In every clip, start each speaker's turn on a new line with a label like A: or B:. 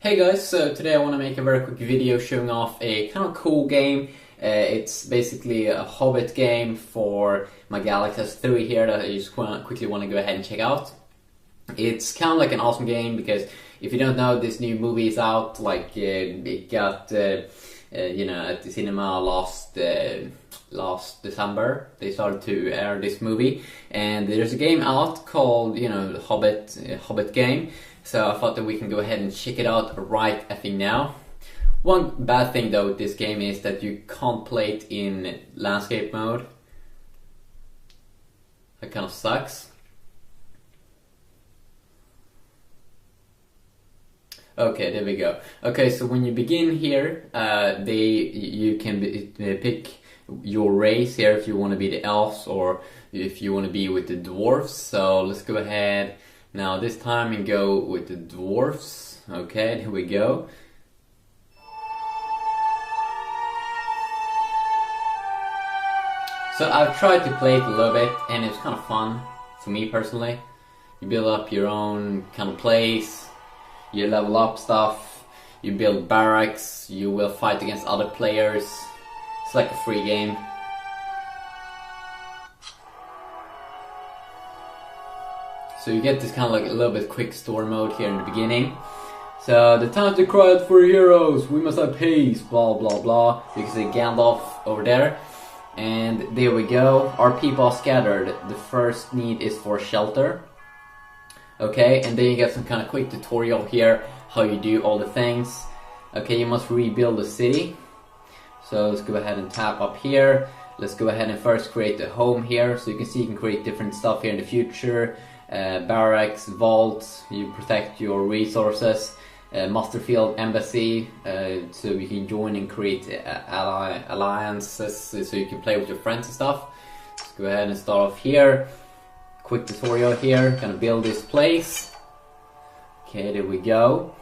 A: Hey guys, so today I want to make a very quick video showing off a kind of cool game. It's basically a Hobbit game for my Galaxy S3 here that I just quickly want to go ahead and check out. It's kind of like an awesome game because if you don't know, this new movie is out. Like it got at the cinema last December. They started to air this movie, and there's a game out called the Hobbit game. So I thought that we can go ahead and check it out right I think now. One bad thing though with this game is that you can't play it in landscape mode. That kind of sucks. Okay, there we go. Okay, so when you begin here, you can pick your race here if you want to be the elves or if you want to be with the dwarves. So let's go ahead now this time and go with the dwarves. Okay, here we go. So I've tried to play it a little bit and it's kind of fun for me personally. You build up your own kind of place, you level up stuff, you build barracks, you will fight against other players. It's like a free game. So you get this kind of like a little bit quick story mode here in the beginning. So the time to cry out for heroes, we must have peace, blah blah blah. You can see Gandalf over there. And there we go, our people are scattered. The first need is for shelter. Okay, and then you get some kind of quick tutorial here, how you do all the things. Okay, you must rebuild the city. So let's go ahead and tap up here. Let's go ahead and first create a home here. So you can see you can create different stuff here in the future. Barracks, vaults, you protect your resources. Muster field, embassy, so you can join and create alliances so you can play with your friends and stuff. Let's go ahead and start off here. Quick tutorial here, gonna build this place. Okay, there we go.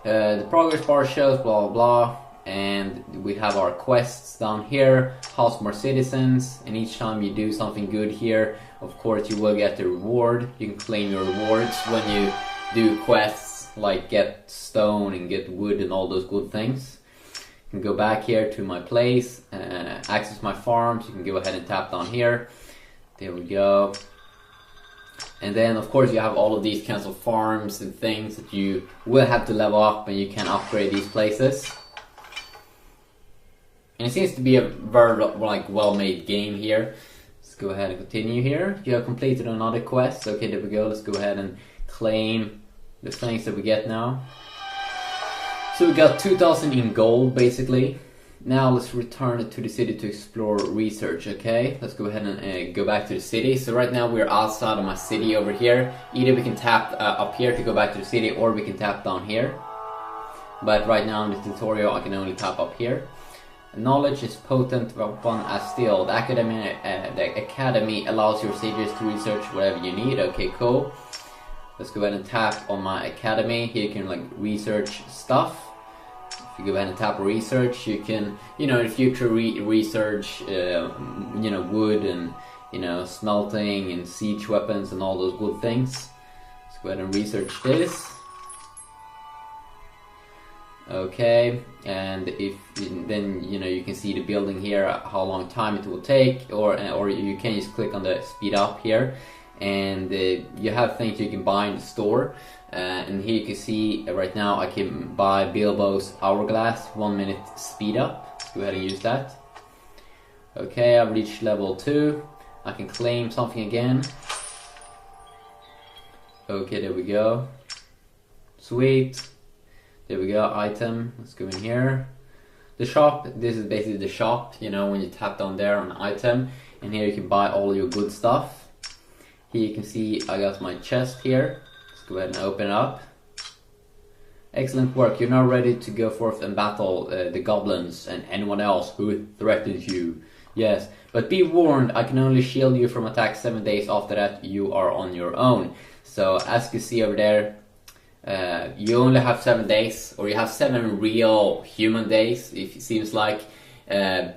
A: The progress bar shows blah blah blah, and we have our quests down here. House more citizens, and each time you do something good here, of course you will get the reward. You can claim your rewards when you do quests, like get stone and get wood and all those good things. You can go back here to my place, access my farms. You can go ahead and tap down here. There we go. And then of course you have all of these kinds of farms and things that you will have to level up, and you can upgrade these places. And it seems to be a very well-made game here. Let's go ahead and continue here. You have completed another quest. Okay, there we go. Let's go ahead and claim the things that we get now. So we got 2,000 in gold basically. Now let's return it to the city to explore research. Okay, let's go ahead and go back to the city. So right now we're outside of my city over here. Either we can tap up here to go back to the city, or we can tap down here. But right now in the tutorial I can only tap up here. Knowledge is potent weapon as steel. The academy allows your saviors to research whatever you need. Okay, cool. Let's go ahead and tap on my academy. Here you can research stuff. If you go ahead and tap research, you can, in the future research, wood and, smelting and siege weapons and all those good things. Let's go ahead and research this. Okay, and then you can see the building here, how long time it will take, or you can just click on the speed up here, and you have things you can buy in the store. And here you can see right now I can buy Bilbo's hourglass, 1 minute speed up. Let's go ahead and use that. Okay, I've reached level 2. I can claim something again. Okay, there we go. Sweet. There we go, item. Let's go in here. The shop, this is basically the shop, when you tap down there on item. And here you can buy all your good stuff. Here you can see I got my chest here. Go ahead and open it up. Excellent work. You're now ready to go forth and battle the goblins and anyone else who threatens you. Yes, but be warned, I can only shield you from attack 7 days. After that, you are on your own. So as you can see over there, you only have 7 days, or you have 7 real human days, if it seems like,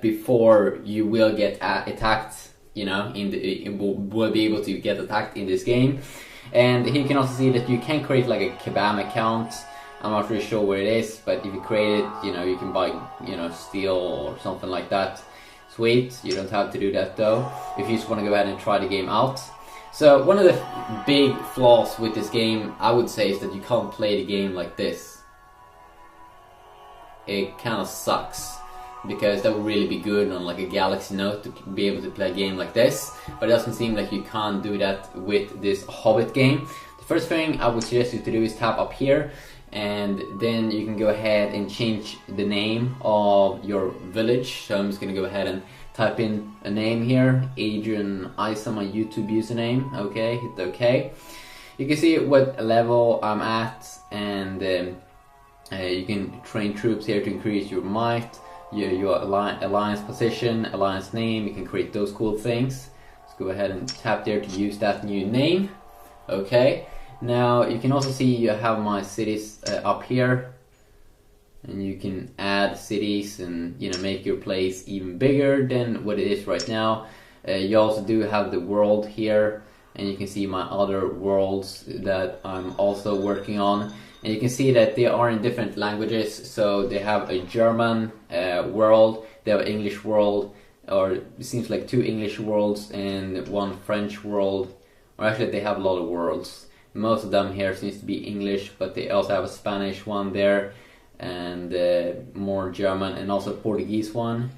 A: before you will get attacked. Will be able to get attacked in this game. And here you can also see that you can create like a Kabam account I'm not really sure where it is, but if you create it, you know, you can buy, you know, steel or something like that. Sweet, you don't have to do that though, if you just want to go ahead and try the game out. So one of the big flaws with this game, I would say, is that you can't play the game like this. It kind of sucks, because that would really be good on like a Galaxy Note to be able to play a game like this, but it doesn't seem like you can't do that with this Hobbit game. The first thing I would suggest you to do is tap up here, and then you can go ahead and change the name of your village. So I'm just gonna go ahead and type in a name here, Adrian Isa, my YouTube username. Okay, hit OK. You can see what level I'm at, and you can train troops here to increase your might, your alliance position, alliance name. You can create those cool things. Let's go ahead and tap there to use that new name. Okay. Now you can also see you have my cities up here, and you can add cities and, you know, make your place even bigger than what it is right now. You also do have the world here, and you can see my other worlds that I'm also working on, and you can see that they are in different languages. So they have a German world, they have an English world, or it seems like 2 English worlds and 1 French world, or actually they have a lot of worlds. Most of them here seems to be English, but they also have a Spanish one there, and more German, and also Portuguese one,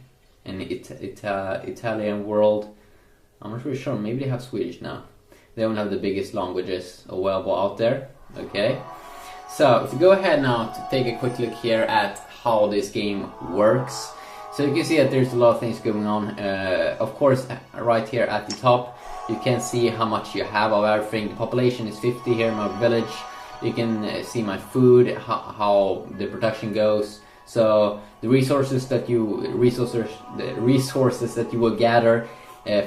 A: and Italian world. I'm not really sure, maybe they have Swedish now. They don't have the biggest languages available out there. Okay, so if you go ahead now to take a quick look here at how this game works. So you can see that there's a lot of things going on. Of course, right here at the top, you can see how much you have of everything. The population is 50 here in my village. You can see my food, how the production goes. So the resources that you will gather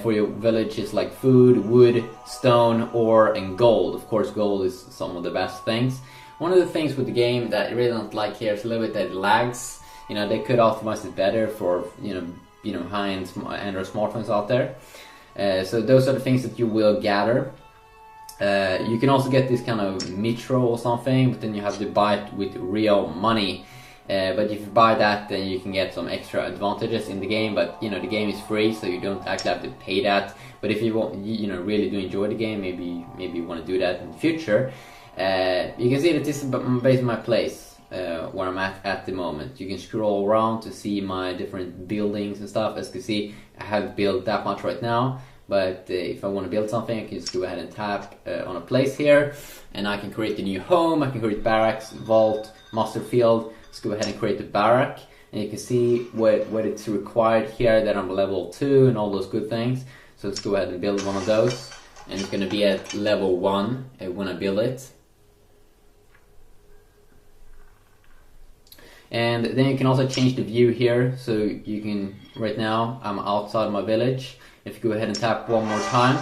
A: for your village is like food, wood, stone, ore, and gold. Of course, gold is some of the best things. One of the things with the game that I really don't like here is a little bit that it lags. You know, they could optimize it better for you know high-end Android smartphones out there. So those are the things that you will gather. You can also get this kind of metro or something, but then you have to buy it with real money. But if you buy that, then you can get some extra advantages in the game. But you know, the game is free, so you don't actually have to pay that. But if you want, you know, really do enjoy the game, maybe you want to do that in the future. You can see that this is basically my place. Where I'm at the moment. You can scroll around to see my different buildings and stuff. As you can see, I haven't built that much right now, but if I want to build something, I can just go ahead and tap on a place here, and I can create a new home. I can create barracks, vault, master field. Let's go ahead and create the barrack, and you can see what it's required here, that I'm level 2 and all those good things. So let's go ahead and build one of those, and it's going to be at level 1 when I build it. And then you can also change the view here. So you can, right now I'm outside my village. If you go ahead and tap one more time,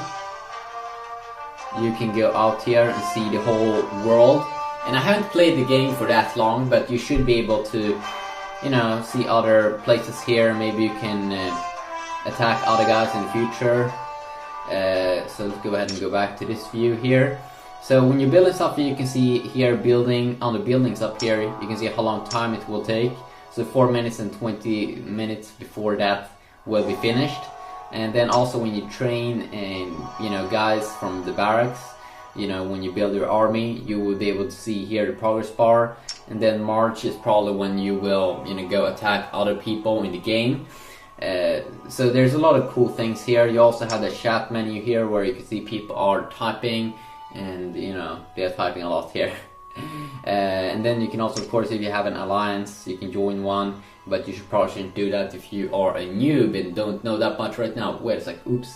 A: you can go out here and see the whole world. And I haven't played the game for that long, but you should be able to, you know, see other places here. Maybe you can attack other guys in the future. So let's go ahead and go back to this view here. So when you're building something, you can see here building on the buildings up here, you can see how long time it will take. So 4 minutes and 20 minutes before that will be finished. And then also when you train and, you know, guys from the barracks, you know, when you build your army, you will be able to see here the progress bar. And then March is probably when you will, you know, go attack other people in the game. So there's a lot of cool things here. You also have the chat menu here where you can see people are typing. And you know, they're typing a lot here. And then you can also, of course, if you have an alliance, you can join one, but you probably shouldn't do that if you are a noob and don't know that much right now. Wait, it's like, oops.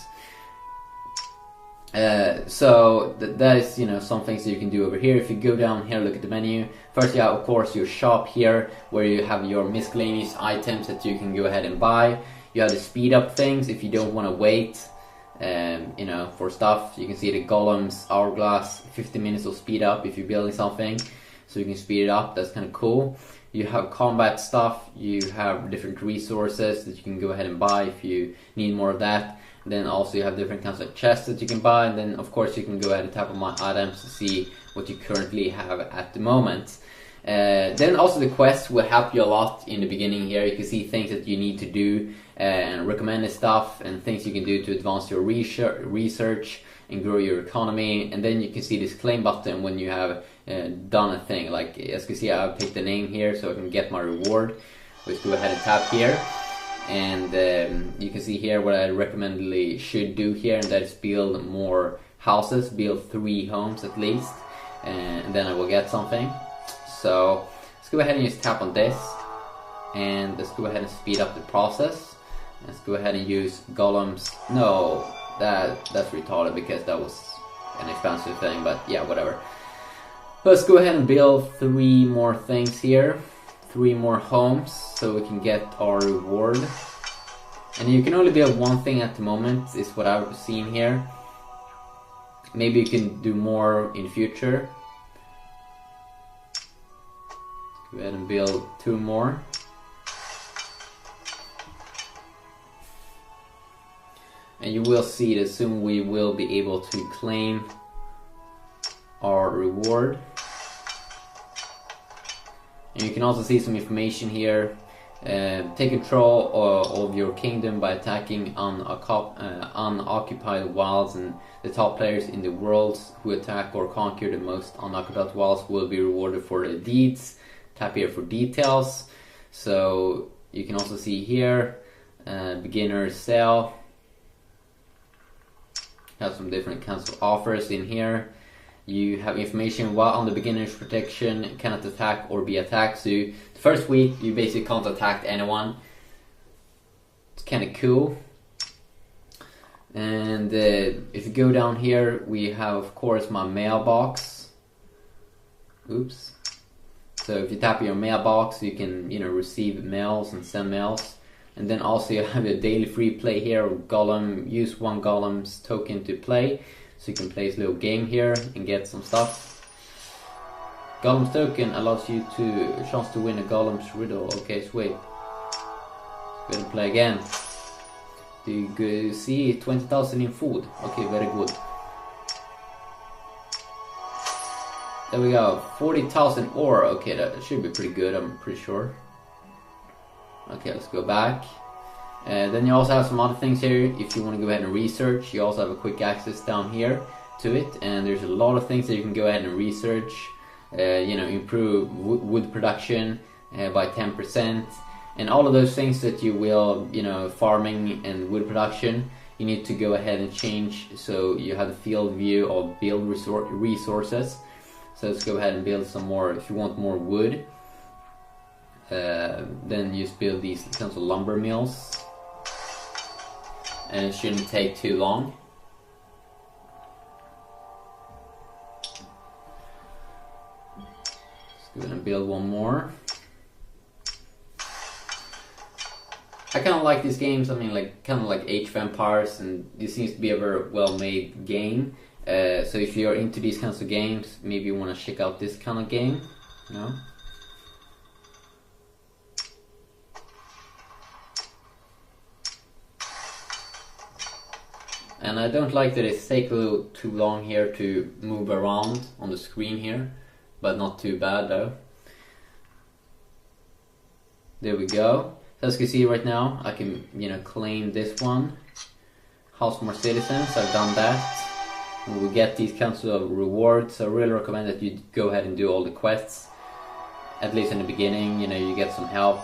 A: So that is, you know, some things that you can do over here. If you go down here, look at the menu. First you have, of course, your shop here, where you have your miscellaneous items that you can go ahead and buy. You have the speed up things if you don't want to wait. You know, for stuff. You can see the golems, hourglass, 50 minutes of speed up if you're building something, so you can speed it up. That's kind of cool. You have combat stuff, you have different resources that you can go ahead and buy if you need more of that. Then also you have different kinds of chests that you can buy, and then of course you can go ahead and tap on my items to see what you currently have at the moment. Then also the quests will help you a lot in the beginning here. You can see things that you need to do and recommended stuff and things you can do to advance your research and grow your economy. And then you can see this claim button when you have done a thing. Like as you can see, I've picked the name here so I can get my reward. Let's go ahead and tap here. And you can see here what I recommendedly should do here, and that is build more houses, build 3 homes at least, and then I will get something. So let's go ahead and just tap on this, and let's go ahead and speed up the process. Let's go ahead and use golems. No, that's retarded because that was an expensive thing, but yeah, whatever. Let's go ahead and build 3 more things here. 3 more homes so we can get our reward. And you can only build 1 thing at the moment, is what I've seen here. Maybe you can do more in future. Go ahead and build 2 more. And you will see that soon we will be able to claim our reward. And you can also see some information here. Take control of your kingdom by attacking unoccupied wilds, and the top players in the world who attack or conquer the most unoccupied wilds will be rewarded for their deeds. Tap here for details. So you can also see here, beginner sell. Have some different kinds of offers in here. You have information while on the beginner's protection, cannot attack or be attacked. So the first week you basically can't attack anyone. It's kind of cool. And if you go down here, we have of course my mailbox. Oops. So if you tap your mailbox, you can receive mails and send mails. And then also you have a daily free play here. Golem, use 1 golem's token to play. So you can play this little game here and get some stuff. Golem's token allows you a chance to win a golem's riddle. Okay, sweet. Go ahead and play again. Do you see 20,000 in food? Okay, very good. There we go, 40,000 ore. Okay, that should be pretty good, I'm pretty sure. Okay, let's go back. Then you also have some other things here. If you want to go ahead and research, you also have a quick access down here to it, and there's a lot of things that you can go ahead and research. Improve wood production by 10%, and all of those things that you will, farming and wood production, you need to go ahead and change so you have the field view of build resources. So let's go ahead and build some more. If you want more wood, then you just build these kinds of lumber mills, and it shouldn't take too long. Let's go ahead and build 1 more. I kind of like these games. I mean, kind of like Age of Empires, and this seems to be a very well-made game. So if you're into these kinds of games, maybe you want to check out this kind of game. And I don't like that it takes a little too long here to move around on the screen here, but not too bad though. There we go. So as you can see right now, I can claim this one. House more citizens, I've done that. And we get these kinds of rewards, so I really recommend that you go ahead and do all the quests. At least in the beginning, you get some help.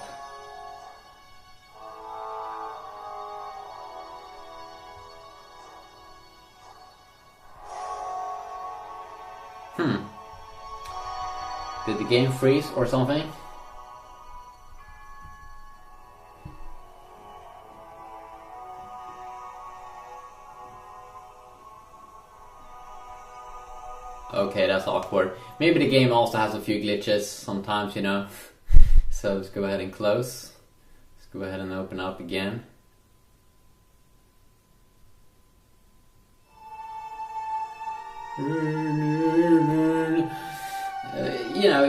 A: Did the game freeze or something? Okay, that's awkward. Maybe the game also has a few glitches sometimes, So let's go ahead and close. Let's go ahead and open up again.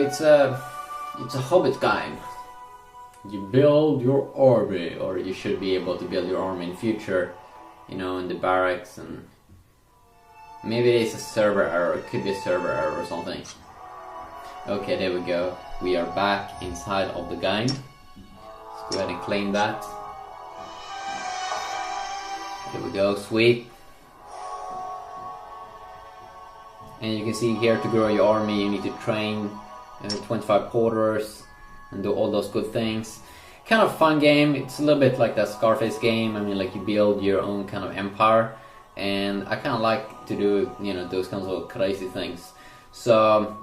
A: It's a Hobbit game. You build your army, or you should be able to build your army in future, in the barracks, and maybe it's a server error. It could be a server error or something. Okay, there we go. we are back inside of the game. Let's go ahead and claim that. Here we go, sweet. And you can see here, to grow your army you need to train 25 porters and do all those good things. Kind of fun game. It's a little bit like that Scarface game. I mean, like, you build your own kind of empire, and I kind of like to do, you know, those kinds of crazy things. So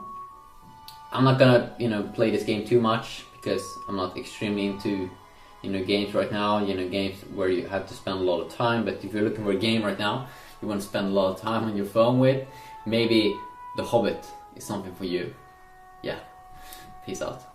A: I'm not gonna, you know, play this game too much because I'm not extremely into, you know, games right now. You know, games where you have to spend a lot of time. But if you're looking for a game right now you want to spend a lot of time on your phone with, maybe The Hobbit is something for you. Yeah, peace out.